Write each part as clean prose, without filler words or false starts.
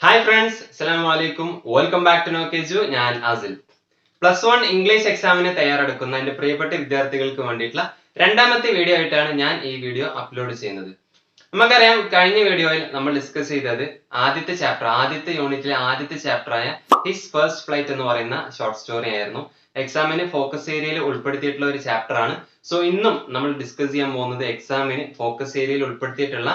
Hi friends, അസ്സലാമു അലൈക്കും. Welcome back to നോക്കേജു. ഞാൻ ആസിൽ. +1 ഇംഗ്ലീഷ് എക്സാമിന് തയ്യാറെടുക്കുന്ന എൻ്റെ പ്രിയപ്പെട്ട വിദ്യാർത്ഥികൾക്ക് വേണ്ടിയിട്ടുള്ള രണ്ടാമത്തെ വീഡിയോ ആയിട്ടാണ് ഞാൻ ഈ വീഡിയോ അപ്ലോഡ് ചെയ്യുന്നത്. നമുക്കറിയാം, കഴിഞ്ഞ വീഡിയോയിൽ നമ്മൾ ഡിസ്കസ് ചെയ്തത് ആദ്യത്തെ യൂണിറ്റിലെ ആദ്യത്തെ ചാപ്റ്ററായ ഹിസ് ഫസ്റ്റ് ഫ്ലൈറ്റ് എന്ന് പറയുന്ന ഷോർട്ട് സ്റ്റോറി ആയിരുന്നു. എക്സാമിന് ഫോക്കസ് ഏരിയയിൽ ഉൾപ്പെടുത്തിയിട്ടുള്ള ഒരു ചാപ്റ്റർ ആണ്. സോ ഇന്നും നമ്മൾ ഡിസ്കസ് ചെയ്യാൻ പോകുന്നത് എക്സാമിന് ഫോക്കസ് ഏരിയയിൽ ഉൾപ്പെടുത്തിയിട്ടുള്ള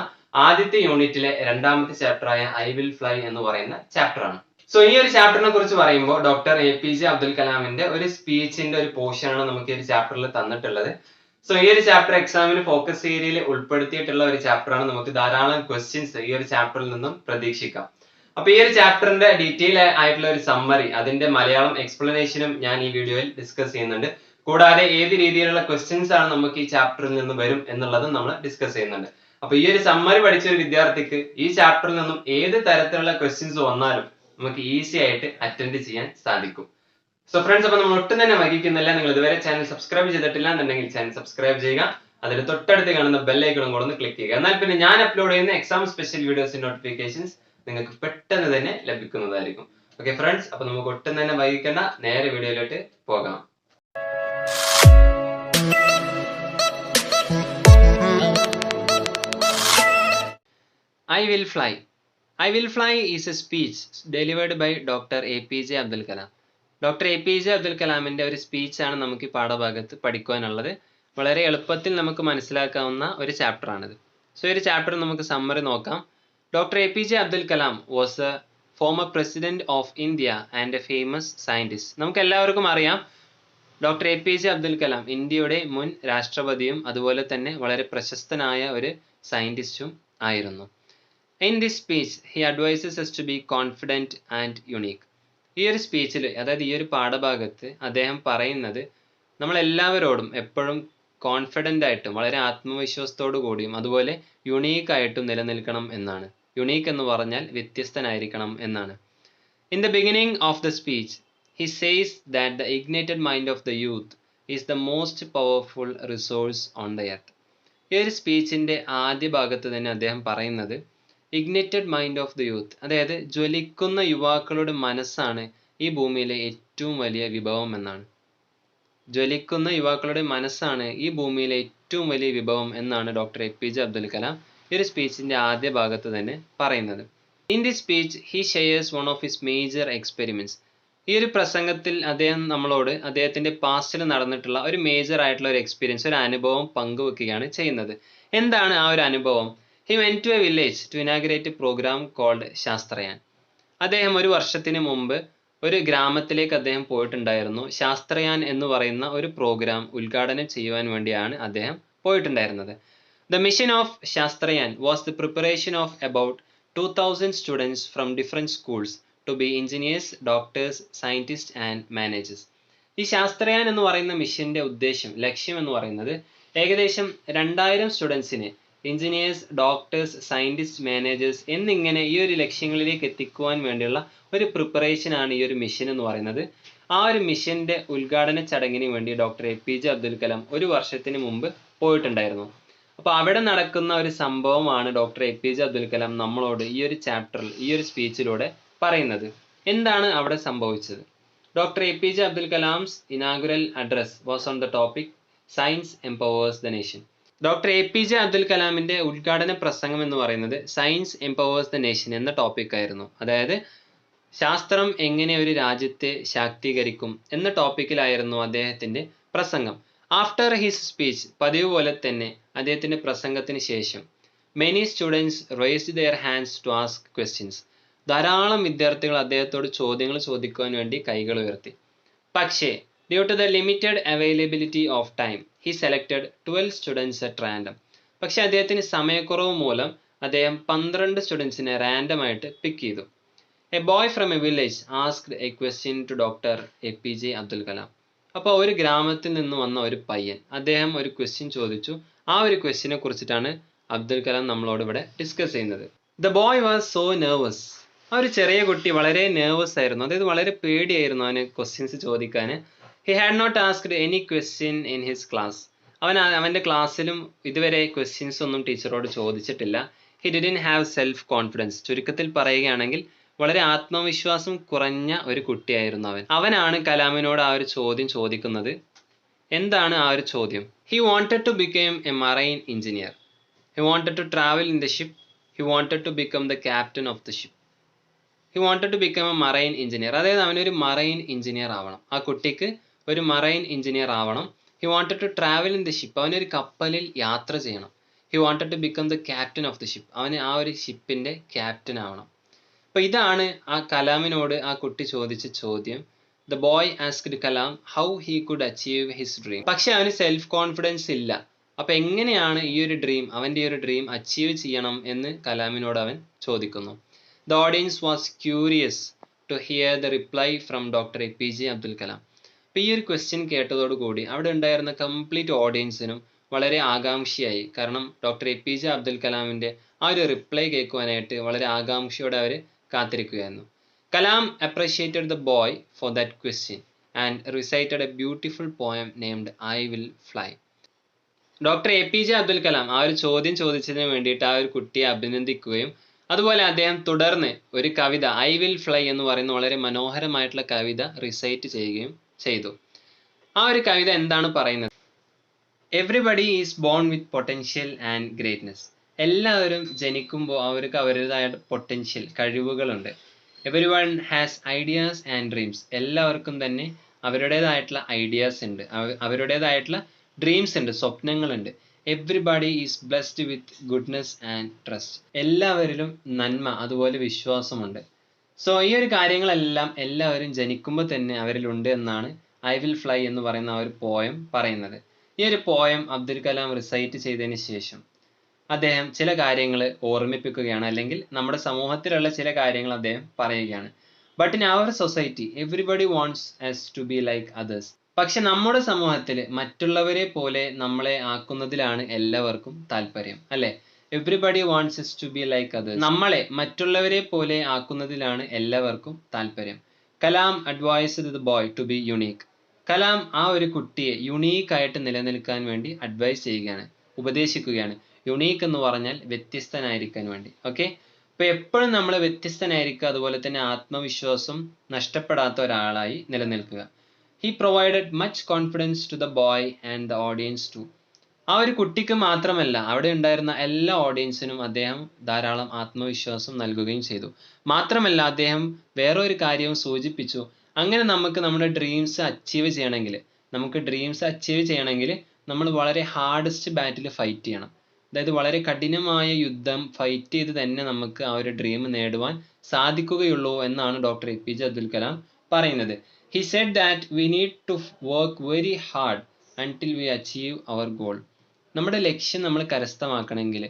ആദ്യത്തെ യൂണിറ്റിലെ രണ്ടാമത്തെ ചാപ്റ്ററായ ഐ വിൽ ഫ്ലൈ എന്ന് പറയുന്ന ചാപ്റ്റർ ആണ്. സോ ഈ ഒരു ചാപ്റ്ററിനെ കുറിച്ച് പറയുമ്പോൾ ഡോക്ടർ APJ അബ്ദുൽ കലാമിന്റെ ഒരു സ്പീച്ചിന്റെ ഒരു പോർഷൻ ആണ് നമുക്ക് ഈ ഒരു ചാപ്റ്ററിൽ തന്നിട്ടുള്ളത്. സോ ഈ ഒരു ചാപ്റ്റർ എക്സാമിന് ഫോക്കസ് ഏരിയയിൽ ഉൾപ്പെടുത്തിയിട്ടുള്ള ഒരു ചാപ്റ്റർ ആണ്. നമുക്ക് ധാരാളം ക്വസ്റ്റ്യൻസ് ഈ ഒരു ചാപ്റ്ററിൽ നിന്നും പ്രതീക്ഷിക്കാം. അപ്പൊ ഈ ഒരു ചാപ്റ്ററിന്റെ ഡീറ്റെയിൽ ആയിട്ടുള്ള ഒരു സമ്മറി, അതിന്റെ മലയാളം എക്സ്പ്ലനേഷനും ഞാൻ ഈ വീഡിയോയിൽ ഡിസ്കസ് ചെയ്യുന്നുണ്ട്. കൂടാതെ ഏത് രീതിയിലുള്ള ക്വസ്റ്റ്യൻസ് ആണ് നമുക്ക് ഈ ചാപ്റ്ററിൽ നിന്ന് വരും എന്നുള്ളതും നമ്മൾ ഡിസ്കസ് ചെയ്യുന്നുണ്ട്. അപ്പൊ ഈ ഒരു സമ്മറി പഠിച്ച ഒരു വിദ്യാർത്ഥിക്ക് ഈ ചാപ്റ്ററിൽ നിന്നും ഏത് തരത്തിലുള്ള ക്വസ്റ്റ്യൻസ് വന്നാലും നമുക്ക് ഈസി ആയിട്ട് അറ്റൻഡ് ചെയ്യാൻ സാധിക്കും. സോ ഫ്രണ്ട്സ്, അപ്പൊ നമ്മൾ ഒട്ടും തന്നെ വൈകിക്കുന്നില്ല. നിങ്ങൾ ഇതുവരെ ചാനൽ സബ്സ്ക്രൈബ് ചെയ്തിട്ടില്ല എന്നുണ്ടെങ്കിൽ ചാനൽ സബ്സ്ക്രൈബ് ചെയ്യുക. അതിന് തൊട്ടടുത്ത് കാണുന്ന ബെല്ലൈക്കണും കൂടെ ഒന്ന് ക്ലിക്ക് ചെയ്യുക. എന്നാൽ പിന്നെ ഞാൻ അപ്ലോഡ് ചെയ്യുന്ന എക്സാം സ്പെഷ്യൽ വീഡിയോസിന്റെ നോട്ടിഫിക്കേഷൻസ് നിങ്ങൾക്ക് പെട്ടെന്ന് തന്നെ ലഭിക്കുന്നതായിരിക്കും. ഓക്കെ ഫ്രണ്ട്സ്, അപ്പൊ നമുക്ക് ഒട്ടും തന്നെ വൈകിക്കേണ്ട, നേരെ വീഡിയോയിലോട്ട് പോകാം. I will fly. I will fly is a speech delivered by Dr. APJ Abdul Kalam. Doctor APJ Abdul കലാമിന്റെ ഒരു സ്പീച്ചാണ് നമുക്ക് ഈ പാഠഭാഗത്ത് പഠിക്കുവാനുള്ളത്. വളരെ എളുപ്പത്തിൽ നമുക്ക് മനസ്സിലാക്കാവുന്ന ഒരു ചാപ്റ്റർ ആണിത്. സോ ഈ ഒരു ചാപ്റ്റർ നമുക്ക് സമ്മറി നോക്കാം. Doctor APJ Abdul Kalam was A former president of India and A famous scientist. നമുക്ക് എല്ലാവർക്കും അറിയാം, ഡോക്ടർ APJ അബ്ദുൽ കലാം ഇന്ത്യയുടെ മുൻ രാഷ്ട്രപതിയും അതുപോലെ തന്നെ വളരെ പ്രശസ്തനായ ഒരു സയന്റിസ്റ്റും ആയിരുന്നു. In this speech, he advises us to be confident and unique. ഈ ഒരു സ്പീച്ചിൽ, അതായത് ഈ ഒരു പാഠഭാഗത്ത് അദ്ദേഹം പറയുന്നത് നമ്മൾ എല്ലാവരോടും എപ്പോഴും കോൺഫിഡൻ്റ് ആയിട്ടും വളരെ ആത്മവിശ്വാസത്തോടു കൂടിയും അതുപോലെ യുണീക്ക് ആയിട്ടും നിലനിൽക്കണം എന്നാണ്. യുണീക്ക് എന്ന് പറഞ്ഞാൽ വ്യത്യസ്തനായിരിക്കണം എന്നാണ്. In the beginning of the speech, he says that the ignited mind of the youth is the most powerful resource on the earth. ഈ ഒരു സ്പീച്ചിൻ്റെ ആദ്യ ഭാഗത്ത് തന്നെ അദ്ദേഹം പറയുന്നത് Ignited mind of the youth, അതായത് ജ്വലിക്കുന്ന യുവാക്കളുടെ മനസ്സാണ് ഈ ഭൂമിയിലെ ഏറ്റവും വലിയ വിഭവം എന്നാണ്. ജ്വലിക്കുന്ന യുവാക്കളുടെ മനസ്സാണ് ഈ ഭൂമിയിലെ ഏറ്റവും വലിയ വിഭവം എന്നാണ് ഡോക്ടർ APJ അബ്ദുൽ കലാം ഈ ഒരു സ്പീച്ചിന്റെ ആദ്യ ഭാഗത്ത് തന്നെ പറയുന്നത്. In the speech he shares one of his major experiments. ഈ ഒരു പ്രസംഗത്തിൽ അദ്ദേഹം നമ്മളോട് അദ്ദേഹത്തിന്റെ പാസ്റ്റിൽ നടന്നിട്ടുള്ള ഒരു മേജർ ആയിട്ടുള്ള ഒരു എക്സ്പീരിയൻസ്, ഒരു അനുഭവം പങ്കുവെക്കുകയാണ് ചെയ്യുന്നത്. എന്താണ് ആ ഒരു അനുഭവം? He went to a village to inaugurate a program called ശാസ്ത്രയാൻ. അദ്ദേഹം ഒരു വർഷത്തിന് മുമ്പ് ഒരു ഗ്രാമത്തിലേക്ക് അദ്ദേഹം പോയിട്ടുണ്ടായിരുന്നു. ശാസ്ത്രയാൻ എന്ന് പറയുന്ന ഒരു പ്രോഗ്രാം ഉദ്ഘാടനം ചെയ്യുവാൻ വേണ്ടിയാണ് അദ്ദേഹം പോയിട്ടുണ്ടായിരുന്നത്. The mission of ശാസ്ത്രയാൻ was the preparation of about 2000 students from different schools to be engineers, doctors, scientists and managers. ഈ ശാസ്ത്രയാൻ എന്ന് പറയുന്ന മിഷന്റെ ലക്ഷ്യം എന്ന് പറയുന്നത് ഏകദേശം 2000 സ്റ്റുഡൻസിനെ എഞ്ചിനീയേഴ്സ്, ഡോക്ടേഴ്സ്, സയന്റിസ്റ്റ്, മാനേജേഴ്സ് എന്നിങ്ങനെ ഈ ഒരു ലക്ഷ്യങ്ങളിലേക്ക് എത്തിക്കുവാൻ വേണ്ടിയുള്ള ഒരു പ്രിപ്പറേഷൻ ആണ് ഈ ഒരു മിഷൻ എന്ന് പറയുന്നത്. ആ ഒരു മിഷന്റെ ഉദ്ഘാടന ചടങ്ങിന് വേണ്ടി ഡോക്ടർ APJ അബ്ദുൽ കലാം ഒരു വർഷത്തിന് മുമ്പ് പോയിട്ടുണ്ടായിരുന്നു. അപ്പോൾ അവിടെ നടക്കുന്ന ഒരു സംഭവമാണ് ഡോക്ടർ APJ അബ്ദുൽ കലാം നമ്മളോട് ഈ ഒരു ചാപ്റ്ററിൽ, ഈ ഒരു സ്പീച്ചിലൂടെ പറയുന്നത്. എന്താണ് അവിടെ സംഭവിച്ചത്? Doctor APJ Abdul Kalam's inaugural address was on the topic science empowers the nation. Doctor APJ Abdul കലാമിന്റെ ഉദ്ഘാടന പ്രസംഗം എന്ന് പറയുന്നത് സയൻസ് എംപവേഴ്സ് ദ നേഷൻ എന്ന ടോപ്പിക് ആയിരുന്നു. അതായത് ശാസ്ത്രം എങ്ങനെ ഒരു രാജ്യത്തെ ശാക്തീകരിക്കും എന്ന ടോപ്പിക്കിലായിരുന്നു അദ്ദേഹത്തിന്റെ പ്രസംഗം. ആഫ്റ്റർ ഹിസ് സ്പീച്ച്, പതിവ് പോലെ തന്നെ അദ്ദേഹത്തിന്റെ പ്രസംഗത്തിന് ശേഷം many students raised their hands to ask questions. ധാരാളം വിദ്യാർത്ഥികൾ അദ്ദേഹത്തോട് ചോദ്യങ്ങൾ ചോദിക്കുവാൻ വേണ്ടി കൈകൾ ഉയർത്തി. പക്ഷേ due to the limited availability of time, he selected 12 students at random. പക്ഷേ അദ്ദേഹത്തിന് സമയക്കുറവ് മൂലം അദ്ദേഹം 12 സ്റ്റുഡൻസിനെ റാൻഡം ആയിട്ട് പിക്ക് ചെയ്തു. A boy from a village asked a question to doctor APJ Abdul Kalam. അപ്പോൾ ഒരു ഗ്രാമത്തിൽ നിന്ന് വന്ന ഒരു പയ്യൻ, അദ്ദേഹം ഒരു ക്വസ്റ്റ്യൻ ചോദിച്ചു. ആ ഒരു ക്വസ്റ്റ്യനെ കുറിച്ചിട്ടാണ് അബ്ദുൽ കലാം നമ്മളോട് ഇവിടെ ഡിസ്കസ് ചെയ്യുന്നത്. The boy was so nervous. ആ ഒരു ചെറിയ കുട്ടി വളരെ നെർവസ് ആയിരുന്നു, അതായത് വളരെ പേടിയായിരുന്നു അവന് ക്വസ്റ്റ്യൻസ് ചോദിക്കാൻ. He had not asked any question in his class. അവൻ്റെ ക്ലാസ്സിലും ഇതുവരെ ക്വസ്റ്റ്യൻസ് ഒന്നും ടീച്ചറോട് ചോദിച്ചിട്ടില്ല. He didn't have self confidence. ചുരുക്കത്തിൽ പറയുകയാണെങ്കിൽ വളരെ ആത്മവിശ്വാസം കുറഞ്ഞ ഒരു കുട്ടിയായിരുന്നു അവനാണ് കലാമിനോട് ആ ഒരു ചോദ്യം ചോദിക്കുന്നത്. എന്താണ് ആ ഒരു ചോദ്യം? He wanted to become a marine engineer. He wanted to travel in the ship. He wanted to become the captain of the ship. He wanted to become a marine engineer. അതായത് അവനൊരു മറൈൻ എഞ്ചിനീയർ ആവണം. ആ കുട്ടിക്ക് ഒരു marine engineer ആവണം. He wanted to travel in the ship. അവനൊരു കപ്പലിൽ യാത്ര ചെയ്യണം. He wanted to become the captain of the ship. അവന് ആ ഒരു ഷിപ്പിന്റെ ക്യാപ്റ്റൻ ആവണം. അപ്പൊ ഇതാണ് ആ കലാമിനോട് ആ കുട്ടി ചോദിച്ച ചോദ്യം. The boy asked Kalam how he could achieve his dream. പക്ഷെ അവന് സെൽഫ് കോൺഫിഡൻസ് ഇല്ല. അപ്പൊ എങ്ങനെയാണ് ഈ ഒരു ഡ്രീം, അവന്റെ ഈ ഒരു ഡ്രീം അച്ചീവ് ചെയ്യണം എന്ന് കലാമിനോട് അവൻ ചോദിക്കുന്നു. The audience was curious to hear the reply from doctor APJ Abdul Kalam. അപ്പൊ ഈ ഒരു ക്വസ്റ്റ്യൻ കേട്ടതോടുകൂടി അവിടെ ഉണ്ടായിരുന്ന കംപ്ലീറ്റ് ഓഡിയൻസിനും വളരെ ആകാംക്ഷയായി. കാരണം ഡോക്ടർ APJ അബ്ദുൽ കലാമിന്റെ ആ ഒരു റിപ്ലൈ കേൾക്കുവാനായിട്ട് വളരെ ആകാംക്ഷയോടെ അവർ കാത്തിരിക്കുകയായിരുന്നു. Kalam appreciated the boy for that question and recited A beautiful poem named I will fly. Doctor APJ Abdul Kalam ആ ഒരു ചോദ്യം ചോദിച്ചതിന് വേണ്ടിയിട്ട് ആ ഒരു കുട്ടിയെ അഭിനന്ദിക്കുകയും അതുപോലെ അദ്ദേഹം തുടർന്ന് ഒരു കവിത ഐ വിൽ ഫ്ലൈ എന്ന് പറയുന്ന വളരെ മനോഹരമായിട്ടുള്ള കവിത റിസൈറ്റ് ചെയ്യുകയും ചെയ്തു. ആ ഒരു കവിത എന്താണ് പറയുന്നത്? Everybody is born with potential and greatness. എല്ലാവരും ജനിക്കുമ്പോൾ അവർക്ക് അവരുടേതായ പൊട്ടൻഷ്യൽ, കഴിവുകളുണ്ട്. Everyone has ideas and dreams. എല്ലാവർക്കും തന്നെ അവരുടേതായിട്ടുള്ള ഐഡിയാസ് ഉണ്ട്, അവരുടേതായിട്ടുള്ള ഡ്രീംസ് ഉണ്ട്, സ്വപ്നങ്ങളുണ്ട്. Everybody is blessed with goodness and trust. എല്ലാവരിലും നന്മ അതുപോലെ വിശ്വാസമുണ്ട്. സോ ഈ ഒരു കാര്യങ്ങളെല്ലാം എല്ലാവരും ജനിക്കുമ്പോൾ തന്നെ അവരിലുണ്ട് എന്നാണ് ഐ വിൽ ഫ്ലൈ എന്ന് പറയുന്ന ആ ഒരു പോയം പറയുന്നത്. ഈ ഒരു പോയം അബ്ദുൽ കലാം റിസൈറ്റ് ചെയ്തതിന് ശേഷം അദ്ദേഹം ചില കാര്യങ്ങൾ ഓർമ്മിപ്പിക്കുകയാണ്, അല്ലെങ്കിൽ നമ്മുടെ സമൂഹത്തിലുള്ള ചില കാര്യങ്ങൾ അദ്ദേഹം പറയുകയാണ്. But in our society everybody wants us to be like others. പക്ഷെ നമ്മുടെ സമൂഹത്തിൽ മറ്റുള്ളവരെ പോലെ നമ്മളെ ആക്കുന്നതിലാണ് എല്ലാവർക്കും താല്പര്യം, അല്ലെ? Everybody wants us to be like others. നമ്മളെ മറ്റുള്ളവരെ പോലെ ആക്കുന്നതിലാണ് എല്ലാവർക്കും താല്പര്യം. Kalam advised the boy to be unique. Kalam ആ ഒരു കുട്ടിയെ യുണീക്ക് ആയിട്ട് നിലനിൽക്കാൻ വേണ്ടി അഡ്വൈസ് ചെയ്യുകയാണ്, ഉപദേശിക്കുകയാണ്. യുണീക്ക് എന്ന് പറഞ്ഞാൽ വ്യത്യസ്തനായിരിക്കാൻ വേണ്ടി. ഓക്കെ, അപ്പൊ എപ്പോഴും നമ്മൾ വ്യത്യസ്തനായിരിക്കുക, അതുപോലെ തന്നെ ആത്മവിശ്വാസം നഷ്ടപ്പെടാത്ത ഒരാളായി നിലനിൽക്കുക. He provided much confidence to the boy and the audience too. ആ ഒരു കുട്ടിക്ക് മാത്രമല്ല, അവിടെ ഉണ്ടായിരുന്ന എല്ലാ ഓഡിയൻസിനും അദ്ദേഹം ധാരാളം ആത്മവിശ്വാസം നൽകുകയും ചെയ്തു. മാത്രമല്ല അദ്ദേഹം വേറൊരു കാര്യവും സൂചിപ്പിച്ചു. അങ്ങനെ നമുക്ക് നമ്മുടെ ഡ്രീംസ് അച്ചീവ് ചെയ്യണമെങ്കിൽ നമ്മൾ വളരെ ഹാർഡസ്റ്റ് ബാറ്റിൽ ഫൈറ്റ് ചെയ്യണം. അതായത് വളരെ കഠിനമായ യുദ്ധം ഫൈറ്റ് ചെയ്ത് തന്നെ നമുക്ക് ആ ഒരു ഡ്രീം നേടുവാൻ സാധിക്കുകയുള്ളൂ എന്നാണ് ഡോക്ടർ APJ അബ്ദുൽ കലാം പറയുന്നത്. He said that we need to work very hard until we achieve our goal. നമ്മുടെ ലക്ഷ്യം നമ്മൾ കരസ്ഥമാക്കണമെങ്കിൽ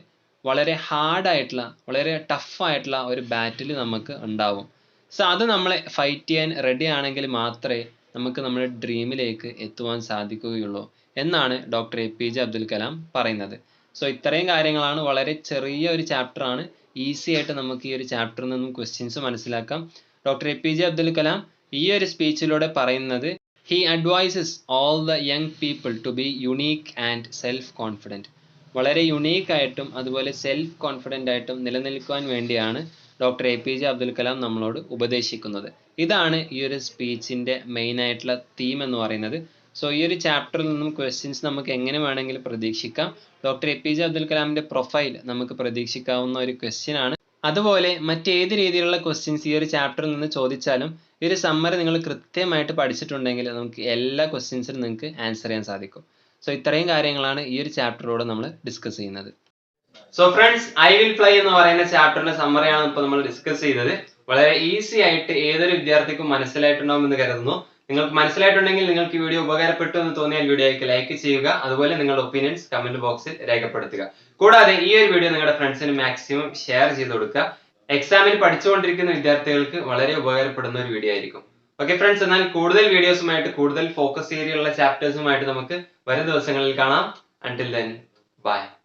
വളരെ ഹാർഡായിട്ടുള്ള, വളരെ ടഫായിട്ടുള്ള ഒരു ബാറ്റിൽ നമുക്ക് ഉണ്ടാവും. സോ അത് നമ്മളെ ഫൈറ്റ് ചെയ്യാൻ റെഡി ആണെങ്കിൽ മാത്രമേ നമുക്ക് നമ്മുടെ ഡ്രീമിലേക്ക് എത്തുവാൻ സാധിക്കുകയുള്ളൂ എന്നാണ് ഡോക്ടർ APJ അബ്ദുൽ കലാം പറയുന്നത്. സോ ഇത്രയും കാര്യങ്ങളാണ്, വളരെ ചെറിയ ഒരു ചാപ്റ്റർ ആണ്. ഈസി ആയിട്ട് നമുക്ക് ഈ ഒരു ചാപ്റ്ററിൽ നിന്നും ക്വസ്റ്റ്യൻസ് മനസ്സിലാക്കാം. ഡോക്ടർ APJ അബ്ദുൽ കലാം ഈ ഒരു സ്പീച്ചിലൂടെ പറയുന്നത്, he advises all the young people to be unique and self confident. വളരെ യുണീക്ക് ആയിട്ടും അതുപോലെ സെൽഫ് കോൺഫിഡൻ്റ് ആയിട്ടും നിലനിൽക്കുവാൻ വേണ്ടിയാണ് ഡോക്ടർ APJ അബ്ദുൽ കലാം നമ്മളോട് ഉപദേശിക്കുന്നത്. ഇതാണ് ഈ ഒരു സ്പീച്ചിൻ്റെ മെയിൻ ആയിട്ടുള്ള തീം എന്ന് പറയുന്നത്. സോ ഈ ഒരു ചാപ്റ്ററിൽ നിന്നും ക്വസ്റ്റ്യൻസ് നമുക്ക് എങ്ങനെ വേണമെങ്കിലും പ്രതീക്ഷിക്കാം. ഡോക്ടർ APJ അബ്ദുൽ കലാമിന്റെ പ്രൊഫൈൽ നമുക്ക് പ്രതീക്ഷിക്കാവുന്ന ഒരു ക്വസ്റ്റ്യൻ ആണ്. അതുപോലെ മറ്റേത് രീതിയിലുള്ള ക്വസ്റ്റ്യൻസ് ഈ ഒരു ചാപ്റ്ററിൽ നിന്ന് ചോദിച്ചാലും ഈ ഒരു സമ്മറി നിങ്ങൾ കൃത്യമായിട്ട് പഠിച്ചിട്ടുണ്ടെങ്കിൽ നമുക്ക് എല്ലാ ക്വസ്റ്റ്യൻസിനും നിങ്ങൾക്ക് ആൻസർ ചെയ്യാൻ സാധിക്കും. സോ ഇത്രയും കാര്യങ്ങളാണ് ഈ ഒരു ചാപ്റ്ററിലൂടെ നമ്മൾ ഡിസ്കസ് ചെയ്യുന്നത്. So friends, I will fly എന്ന് പറയുന്ന ചാപ്റ്ററിന്റെ സമ്മറിയാണ് ഇപ്പോൾ നമ്മൾ ഡിസ്കസ് ചെയ്തത്. വളരെ ഈസി ആയിട്ട് ഏതൊരു വിദ്യാർത്ഥിക്കും മനസ്സിലായിട്ടുണ്ടാവുമെന്ന് കരുതുന്നു. നിങ്ങൾക്ക് മനസ്സിലായിട്ടുണ്ടെങ്കിൽ, നിങ്ങൾക്ക് ഈ വീഡിയോ ഉപകാരപ്പെട്ടു എന്ന് തോന്നിയാൽ വീഡിയോയ്ക്ക് ലൈക്ക് ചെയ്യുക. അതുപോലെ നിങ്ങളുടെ ഒപ്പീനിയൻസ് കമന്റ് ബോക്സിൽ രേഖപ്പെടുത്തുക. കൂടാതെ ഈ ഒരു വീഡിയോ നിങ്ങളുടെ ഫ്രണ്ട്സിന് മാക്സിമം ഷെയർ ചെയ്ത് കൊടുക്കുക. എക്സാമിന് പഠിച്ചുകൊണ്ടിരിക്കുന്ന വിദ്യാർത്ഥികൾക്ക് വളരെ ഉപകാരപ്പെടുന്ന ഒരു വീഡിയോ ആയിരിക്കും. ഓക്കെ ഫ്രണ്ട്സ്, എന്നാൽ കൂടുതൽ വീഡിയോസുമായിട്ട്, കൂടുതൽ ഫോക്കസ് ഏരിയയുള്ള ചാപ്റ്റേഴ്സുമായിട്ട് നമുക്ക് വരും ദിവസങ്ങളിൽ കാണാം. Until then, bye.